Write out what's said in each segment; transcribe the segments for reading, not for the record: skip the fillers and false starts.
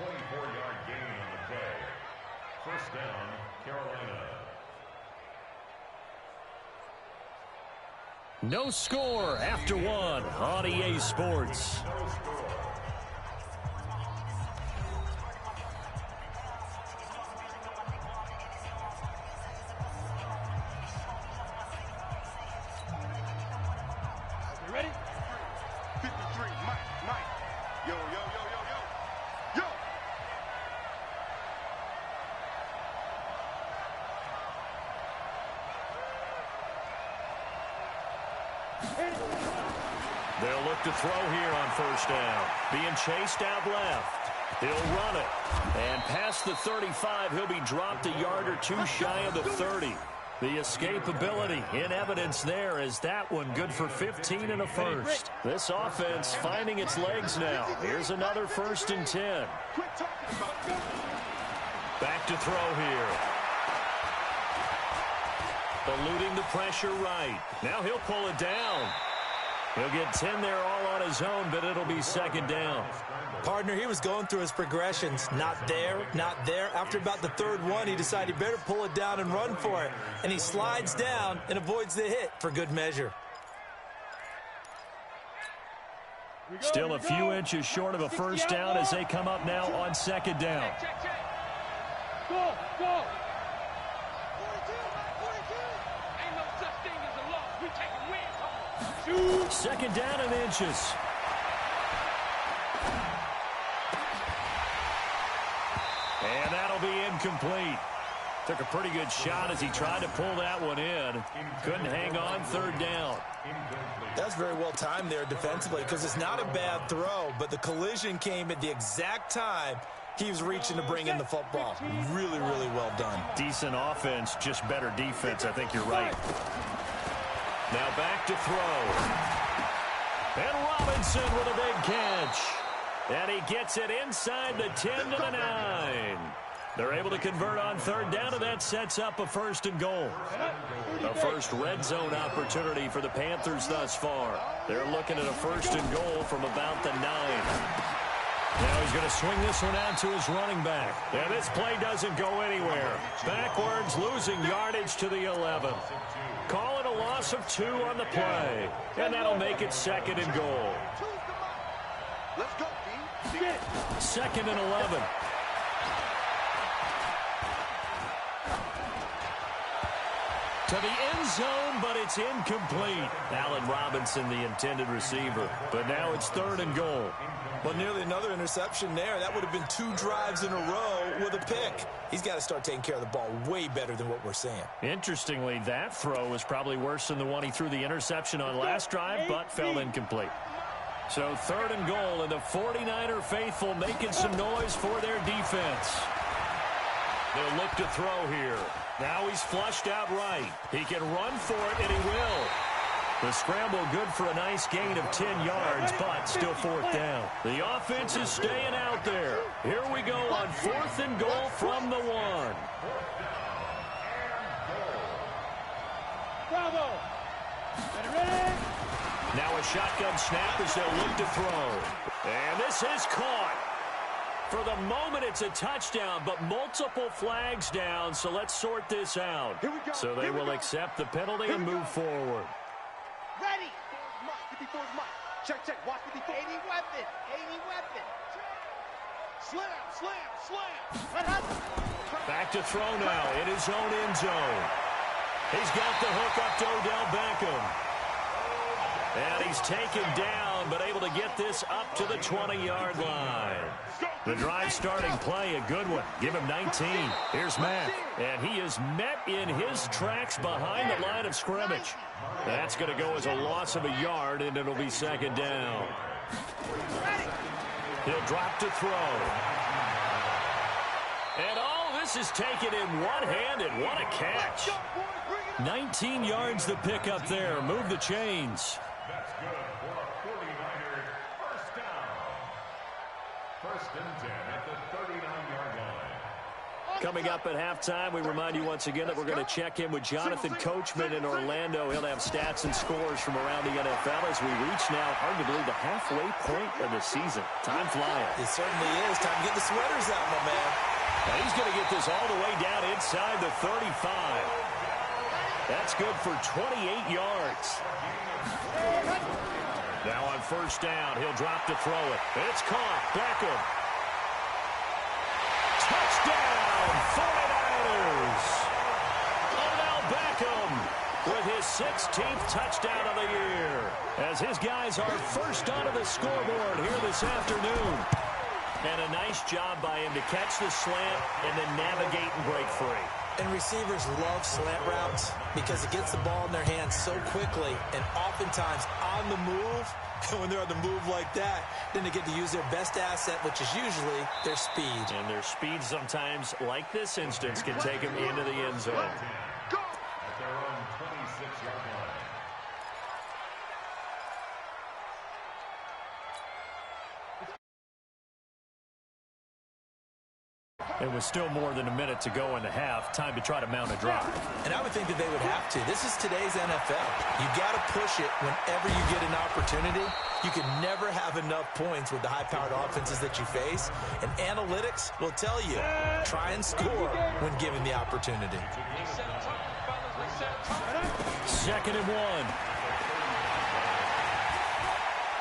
24-yard gain on the play. First down, Carolina. No score after one on EA Sports. You ready? 53, Mike. Yo. They'll look to throw here on first down. Being chased out left. He'll run it. And past the 35, he'll be dropped a yard or two shy of the 30. The escapability in evidence there as that one good for 15 and a first. This offense finding its legs now. Here's another 1st and 10. Back to throw here. Eluding the pressure right. Now he'll pull it down. He'll get 10 there all on his own, but it'll be 2nd down. Partner, he was going through his progressions. Not there, not there. After about the 3rd one, he decided he better pull it down and run for it. And he slides down and avoids the hit for good measure. Still a few inches short of a first down as they come up now on 2nd down. Go. 2nd down and inches. And that'll be incomplete. Took a pretty good shot as he tried to pull that one in. Couldn't hang on 3rd down. That's very well timed there defensively because it's not a bad throw, but the collision came at the exact time he was reaching to bring in the football. Really well done. Decent offense, just better defense. I think you're right. Now back to throw. And Robinson with a big catch. And he gets it inside the 10 to the 9. They're able to convert on 3rd down, and that sets up a 1st and goal. A first red zone opportunity for the Panthers thus far. They're looking at a 1st and goal from about the 9. Now he's going to swing this one out to his running back. And this play doesn't go anywhere. Backwards, losing yardage to the 11. Call it a loss of 2 on the play. And that'll make it 2nd and goal. Let's go, D. 2nd and 11. To the end zone, but it's incomplete. Allen Robinson, the intended receiver. But now it's 3rd and goal. Well, nearly another interception there. That would have been 2 drives in a row with a pick. He's got to start taking care of the ball way better than what we're seeing. Interestingly, that throw was probably worse than the one he threw the interception on last drive, but fell incomplete. So 3rd and goal, and the 49er faithful making some noise for their defense. They'll look to throw here. Now he's flushed out right. He can run for it, and he will. The scramble good for a nice gain of 10 yards, but still 4th down. The offense is staying out there. Here we go on 4th and goal from the 1. Bravo. Ready? Now a shotgun snap as they'll look to throw. And this is caught. For the moment, it's a touchdown, but multiple flags down, so let's sort this out. So they will accept the penalty and move forward. Ready. 54 is Mike. Check. Watch 54. 80 weapon. Slam. Back to throw now in his own end zone. He's got the hook up to Odell Beckham. And he's taken down, but able to get this up to the 20-yard line. The drive starting play, a good one. Give him 19. Here's Matt. And he is met in his tracks behind the line of scrimmage. That's going to go as a loss of a yard, and it'll be 2nd down. He'll drop to throw. And all this is taken in one-handed. What a catch. 19 yards the pickup there. Move the chains. That's good for a 49er first down. 1st and 10 at the 39-yard line. Coming up at halftime, we remind you once again that we're going to check in with Jonathan Coachman in Orlando. He'll have stats and scores from around the NFL as we reach now, hard to believe, the halfway point of the season. Time flying. It certainly is. Time to get the sweaters out, my man. And he's going to get this all the way down inside the 35. That's good for 28 yards. Now on first down, he'll drop to throw it. It's caught. Beckham. Touchdown, 49ers. Odell Beckham with his 16th touchdown of the year, as his guys are first onto the scoreboard here this afternoon. And a nice job by him to catch the slant and then navigate and break free. And receivers love slant routes because it gets the ball in their hands so quickly and oftentimes on the move. And when they're on the move like that, then they get to use their best asset, which is usually their speed. And their speed sometimes, like this instance, can take them into the end zone. At their own 26-yard line. It was still more than a minute to go in the half. Time to try to mount a drive. And I would think that they would have to. This is today's NFL. You got to push it whenever you get an opportunity. You can never have enough points with the high-powered offenses that you face. And analytics will tell you, try and score when given the opportunity. 2nd and 1.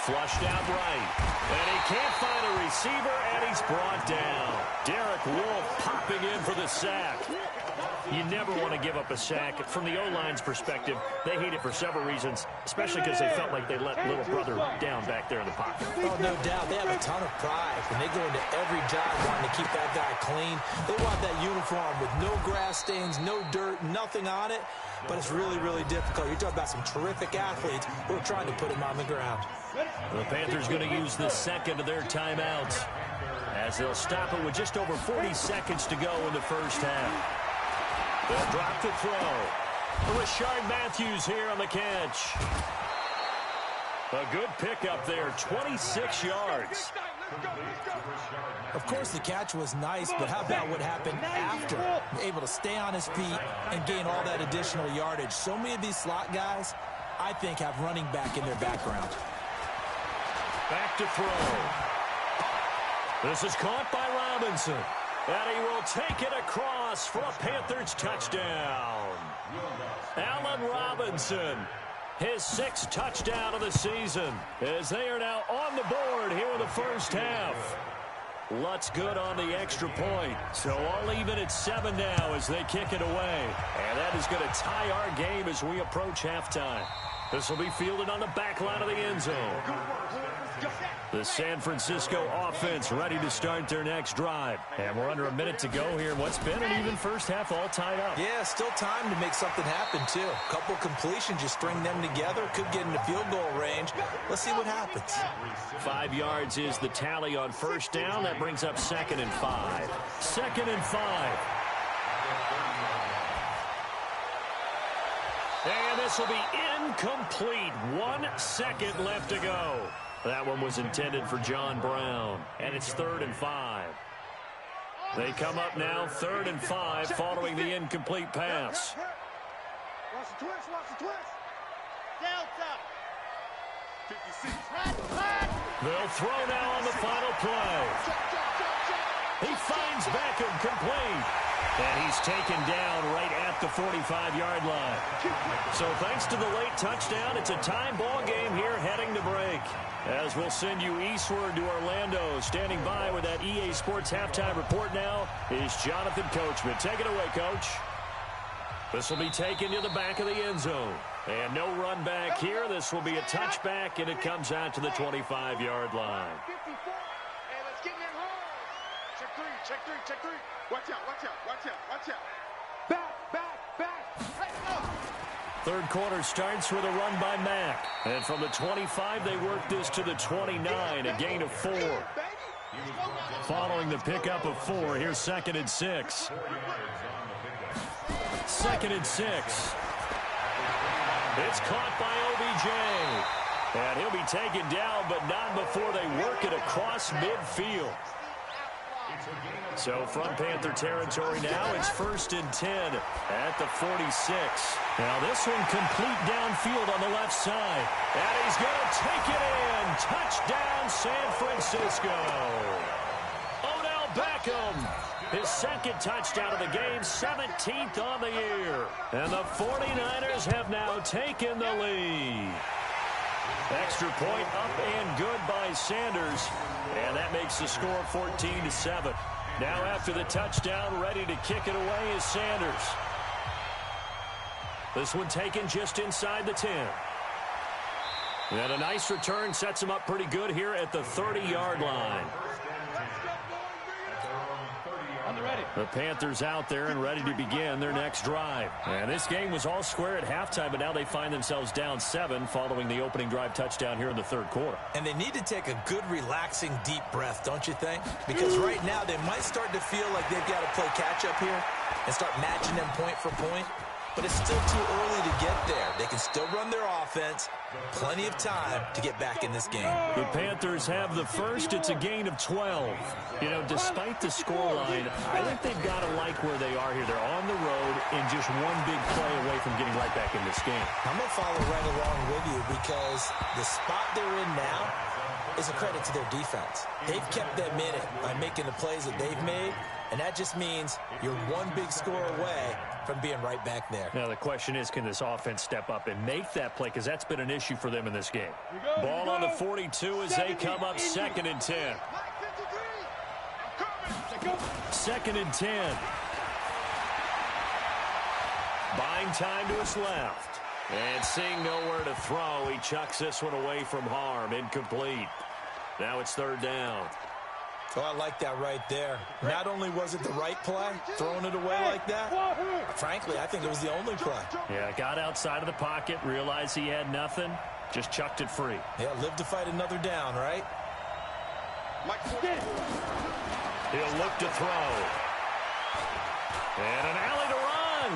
Flushed out right. And he can't find a receiver, and he's brought down. Derek Wolfe popping in for the sack. You never want to give up a sack. From the O-line's perspective, they hate it for several reasons, especially because they felt like they let little brother down back there in the pocket. Oh, no doubt. They have a ton of pride. When they go into every job wanting to keep that guy clean, they want that uniform with no grass stains, no dirt, nothing on it. But it's really, really difficult. You're talking about some terrific athletes who are trying to put him on the ground. The Panthers going to use the second of their timeouts as they'll stop it with just over 40 seconds to go in the first half. They'll drop to throw. Rashard Matthews here on the catch. A good pickup there, 26 yards. Of course, the catch was nice, but how about what happened after? Able to stay on his feet and gain all that additional yardage. So many of these slot guys, I think, have running back in their background. Back to throw. This is caught by Robinson. And he will take it across for a Panthers touchdown. Allen Robinson, his 6th touchdown of the season, as they are now on the board here in the first half. Lutz good on the extra point. So all even at 7 now as they kick it away. And that is going to tie our game as we approach halftime. This will be fielded on the back line of the end zone. The San Francisco offense ready to start their next drive. And we're under a minute to go here in what's been an even first half, all tied up. Yeah, still time to make something happen, too. A couple completions, you string them together, could get into field goal range. Let's see what happens. 5 yards is the tally on first down. That brings up 2nd and 5. 2nd and 5. And this will be incomplete. 1 second left to go. That one was intended for John Brown. And it's 3rd and 5. They come up now 3rd and 5 following the incomplete pass. Watch the twist, watch the twist. Delta. 56. They'll throw now on the final play. He finds Beckham complete. And he's taken down right at the 45-yard line. So thanks to the late touchdown, it's a time ball game here heading to break. As we'll send you eastward to Orlando. Standing by with that EA Sports halftime report now is Jonathan Coachman. Take it away, Coach. This will be taken to the back of the end zone. And no run back here. This will be a touchback, and it comes out to the 25-yard line. 54. And let's get in home. Check 3, check 3, check 3. Watch out, watch out, watch out, watch out. Back, back, back. Hey, go. Third quarter starts with a run by Mack. And from the 25, they work this to the 29, a gain of 4. Following the pickup of 4, here's 2nd and 6. 2nd and 6. It's caught by OBJ. And he'll be taken down, but not before they work it across midfield. It's a gain of So from Panther territory now, it's 1st and 10 at the 46. Now this one complete downfield on the left side. And he's going to take it in. Touchdown, San Francisco. Odell Beckham, his second touchdown of the game, 17th on the year. And the 49ers have now taken the lead. Extra point up and good by Sanders. And that makes the score 14-7. Now after the touchdown, ready to kick it away is Sanders. This one taken just inside the 10. And a nice return sets him up pretty good here at the 30-yard line. The Panthers out there and ready to begin their next drive. And this game was all square at halftime, but now they find themselves down 7 following the opening drive touchdown here in the third quarter. And they need to take a good, relaxing, deep breath, don't you think? Because right now they might start to feel like they've got to play catch-up here and start matching them point for point. But it's still too early to get there. They can still run their offense. Plenty of time to get back in this game. The Panthers have the first. It's a gain of 12. You know, despite the scoreline, I think they've got to like where they are here. They're on the road and just one big play away from getting right back in this game. I'm going to follow right along with you because the spot they're in now is a credit to their defense. They've kept them in it by making the plays that they've made, and that just means you're one big score away from being right back there. Now the question is, can this offense step up and make that play? Because that's been an issue for them in this game. Ball on the 42 as they come up 2nd and 10. 2nd and 10. Buying time to his left. And seeing nowhere to throw, he chucks this one away from harm. Incomplete. Now it's 3rd down. Oh, I like that right there. Not only was it the right play, throwing it away like that, frankly, I think it was the only play. Yeah, got outside of the pocket, realized he had nothing, just chucked it free. Yeah, live to fight another down, right? He'll look to throw. And an alley to run.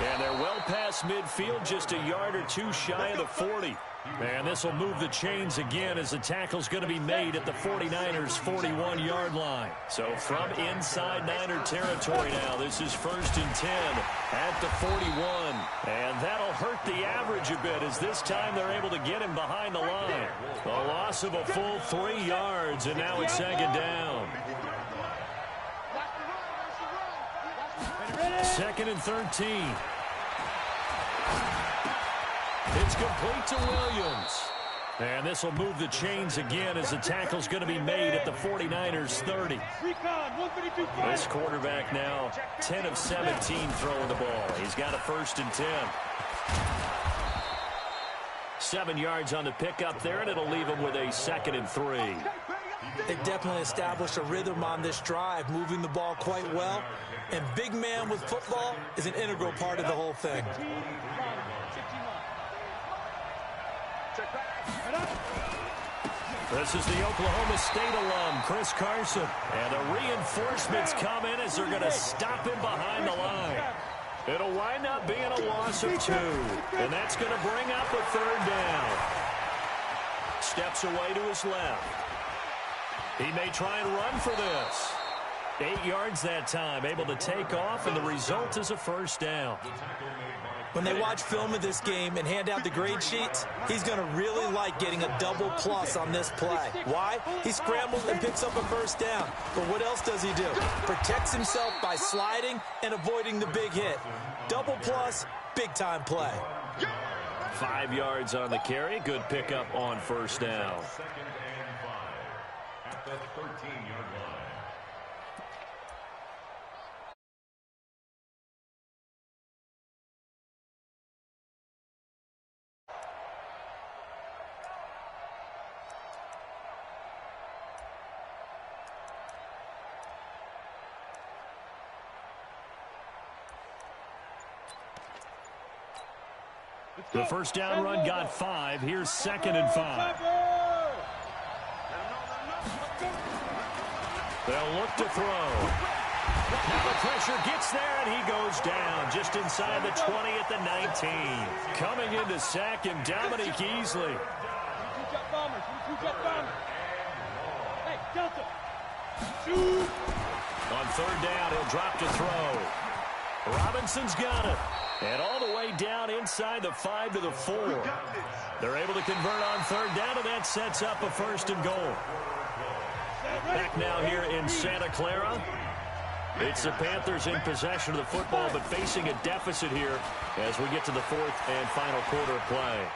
And they're well past midfield, just a yard or two shy of the 40. And this will move the chains again as the tackle's going to be made at the 49ers' 41-yard line. So from inside Niner territory now, this is 1st and 10 at the 41. And that'll hurt the average a bit as this time they're able to get him behind the line. A loss of a full 3 yards, and now it's 2nd down. 2nd and 13. It's complete to Williams. And this will move the chains again as the tackle's going to be made at the 49ers' 30. This quarterback now 10 of 17 throwing the ball. He's got a 1st and 10. 7 yards on the pickup there, and it'll leave him with a 2nd and 3. They've definitely established a rhythm on this drive, moving the ball quite well. And big man with football is an integral part of the whole thing. This is the Oklahoma State alum, Chris Carson. And the reinforcements come in as they're going to stop him behind the line. It'll wind up being a loss of 2. And that's going to bring up a 3rd down. Steps away to his left. He may try and run for this. 8 yards that time, able to take off, and the result is a 1st down. When they watch film of this game and hand out the grade sheets, he's going to really like getting a double plus on this play. Why? He scrambles and picks up a 1st down. But what else does he do? Protects himself by sliding and avoiding the big hit. Double plus, big-time play. 5 yards on the carry. Good pickup on 1st down. 2nd and 5 at the 13-yard line. The 1st down run got 5. Here's 2nd and 5. They'll look to throw. Now the pressure gets there, and he goes down just inside the 20 at the 19. Coming in to sack him, Dominique Easley. Hey, Delta. On third down, he'll drop to throw. Robinson's got it. And all the way down inside the 5 to the 4. They're able to convert on third down, and that sets up a 1st and goal. Back now here in Santa Clara. It's the Panthers in possession of the football, but facing a deficit here as we get to the 4th and final quarter of play.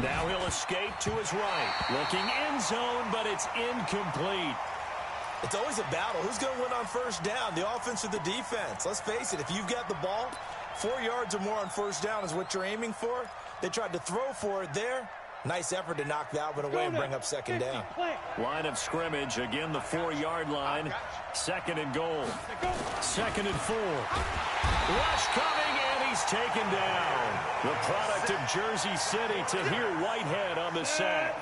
Now he'll escape to his right. Looking end zone, but it's incomplete. It's always a battle. Who's going to win on first down, the offense or the defense? Let's face it, if you've got the ball, 4 yards or more on first down is what you're aiming for. They tried to throw for it there. Nice effort to knock that one away and bring up 2nd down. Line of scrimmage, again the 4-yard line. 2nd and goal. 2nd and 4. Rush coming, and he's taken down. The product of Jersey City, Tahir Whitehead on the sack.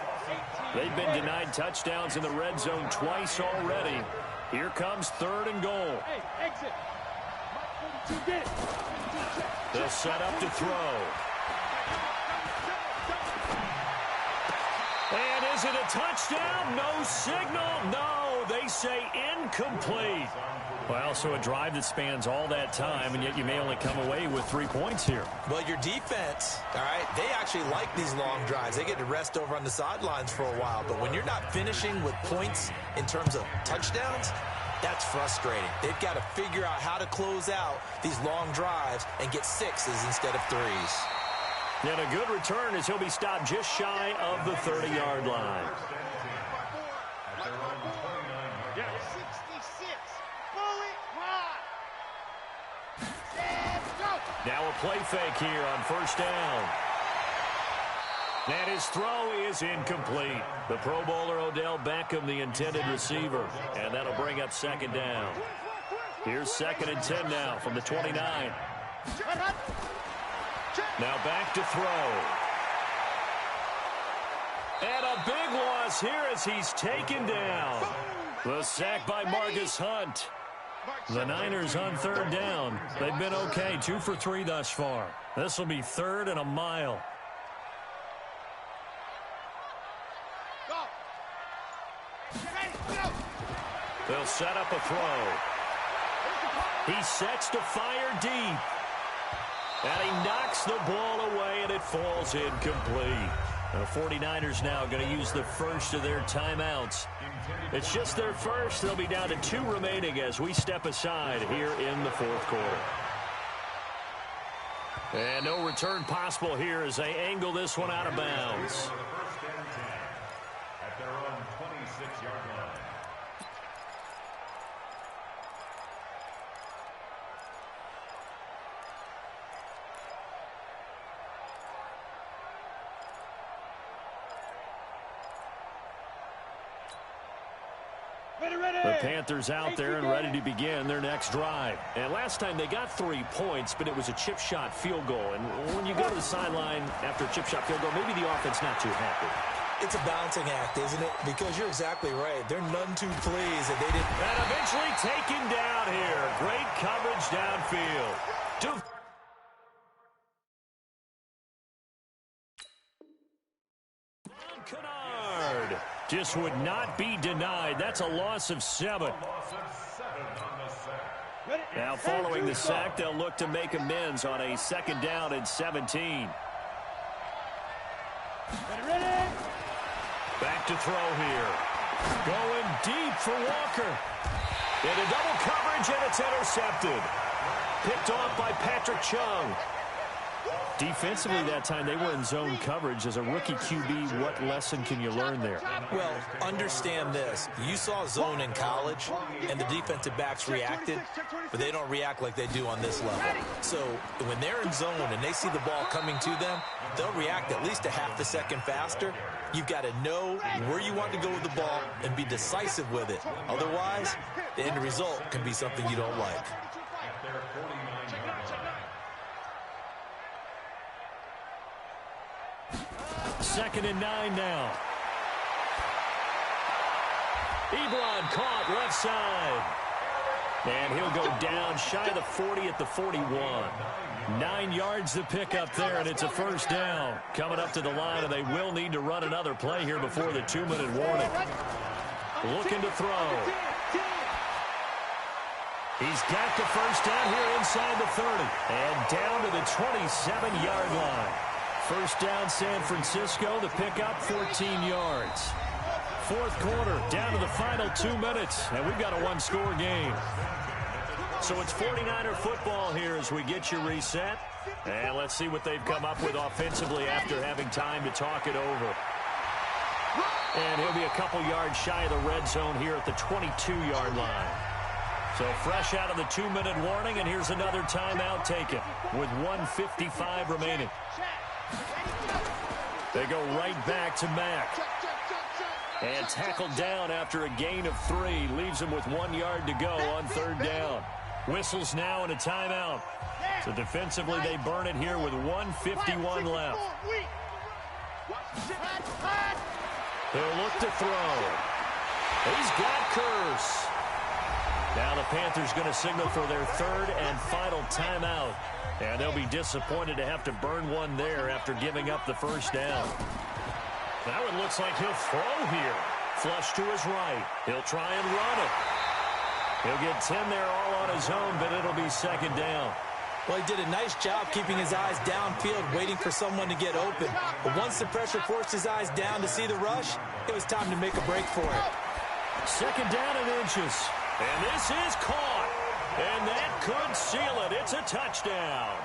They've been denied touchdowns in the red zone twice already. Here comes 3rd and goal. They'll set up to throw. And is it a touchdown? No signal. No, they say incomplete. Well, so a drive that spans all that time, and yet you may only come away with 3 points here. Well, your defense, all right, they actually like these long drives. They get to rest over on the sidelines for a while. But when you're not finishing with points in terms of touchdowns, that's frustrating. They've got to figure out how to close out these long drives and get 6s instead of 3s. And a good return as he'll be stopped just shy of the 30-yard line. 66. Bullet hot. Now a play fake here on first down. And his throw is incomplete. The Pro Bowler Odell Beckham, the intended receiver. And that'll bring up 2nd down. Here's 2nd and 10 now from the 29. Now back to throw. And a big loss here as he's taken down. The sack by Marcus Hunt. The Niners on 3rd down. They've been okay, 2 for 3 thus far. This will be 3rd and a mile. They'll set up a throw. He sets to fire deep. And he knocks the ball away, and it falls incomplete. The 49ers now going to use the first of their timeouts. It's just their first. They'll be down to 2 remaining as we step aside here in the 4th quarter. And no return possible here as they angle this one out of bounds. At their own 26-yard line. The Panthers out there and ready to begin their next drive. And last time they got 3 points, but it was a chip shot field goal. And when you go to the sideline after a chip shot field goal, maybe the offense not too happy. It's a balancing act, isn't it? Because you're exactly right. They're none too pleased that they didn't. And eventually taken down here. Great coverage downfield. Kennard just would not be denied. That's a loss of 7. Now following the sack, they'll look to make amends on a 2nd down and 17. Back to throw here. Going deep for Walker. Into double coverage, and it's intercepted. Picked off by Patrick Chung. Defensively that time, they were in zone coverage. As a rookie QB, what lesson can you learn there? Well, understand this. You saw zone in college, and the defensive backs reacted, but they don't react like they do on this level. So when they're in zone and they see the ball coming to them, they'll react at least a half a second faster. You've got to know where you want to go with the ball and be decisive with it. Otherwise, the end result can be something you don't like. 2nd and 9 now. Ebron caught left side. And he'll go down shy of the 40 at the 41. 9 yards to pick up there, and it's a 1st down. Coming up to the line, and they will need to run another play here before the 2-minute warning. Looking to throw. He's got the first down here inside the 30. And down to the 27-yard line. First down, San Francisco. The pickup, 14 yards. Fourth quarter, down to the final 2 minutes. And we've got a one-score game. So it's 49er football here as we get you reset. And let's see what they've come up with offensively after having time to talk it over. And he'll be a couple yards shy of the red zone here at the 22-yard line. So fresh out of the 2-minute warning, and here's another timeout taken with 1:55 remaining. They go right back to Mack. And tackled down after a gain of 3. Leaves him with 1 yard to go on third down. Whistles now and a timeout. So defensively, they burn it here with 1:51 left. They'll look to throw. He's got Curse. Now the Panthers going to signal for their third and final timeout. And they'll be disappointed to have to burn one there after giving up the first down. Now it looks like he'll throw here. Flush to his right. He'll try and run it. He'll get 10 there all on his own, but it'll be second down. Well, he did a nice job keeping his eyes downfield, waiting for someone to get open. But once the pressure forced his eyes down to see the rush, it was time to make a break for it. Second down and inches. And this is caught. And that could seal it. It's a touchdown.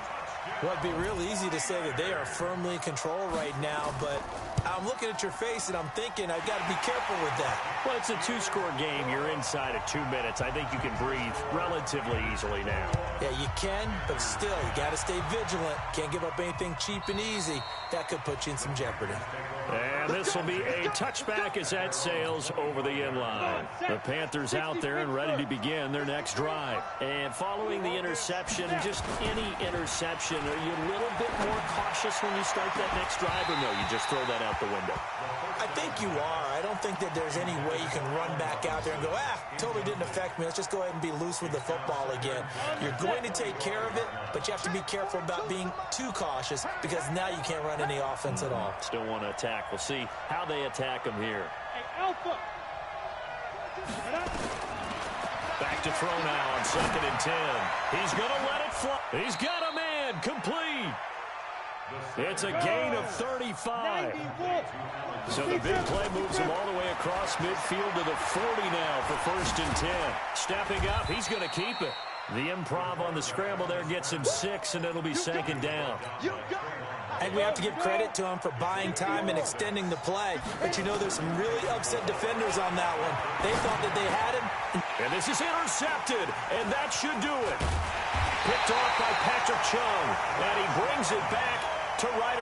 Well, it'd be real easy to say that they are firmly in control right now, but I'm looking at your face and I'm thinking I've got to be careful with that. Well, it's a 2-score game. You're inside of 2 minutes. I think you can breathe relatively easily now. Yeah, you can, but still, you got to stay vigilant. Can't give up anything cheap and easy. That could put you in some jeopardy. And this will be a touchback as that sails over the inline. The Panthers out there and ready to begin their next drive. And following the interception, just any interception, are you a little bit more cautious when you start that next drive, or no, you just throw that out the window? I think you are. I don't think that there's any way you can run back out there and go, totally didn't affect me. Let's just go ahead and be loose with the football again. You're going to take care of it, but you have to be careful about being too cautious because now you can't run any offense at all. Still want to attack. We'll see how they attack him here. Back to throw now on 2nd and 10. He's going to let it fly. He's got a man complete. It's a gain of 35. So the big play moves him all the way across midfield to the 40 now for 1st and 10. Stepping up, he's going to keep it. The improv on the scramble there gets him 6, and it'll be 2nd down. I think we have to give credit to him for buying time and extending the play. But you know there's some really upset defenders on that one. They thought that they had him. And this is intercepted, and that should do it. Picked off by Patrick Chung, and he brings it back to right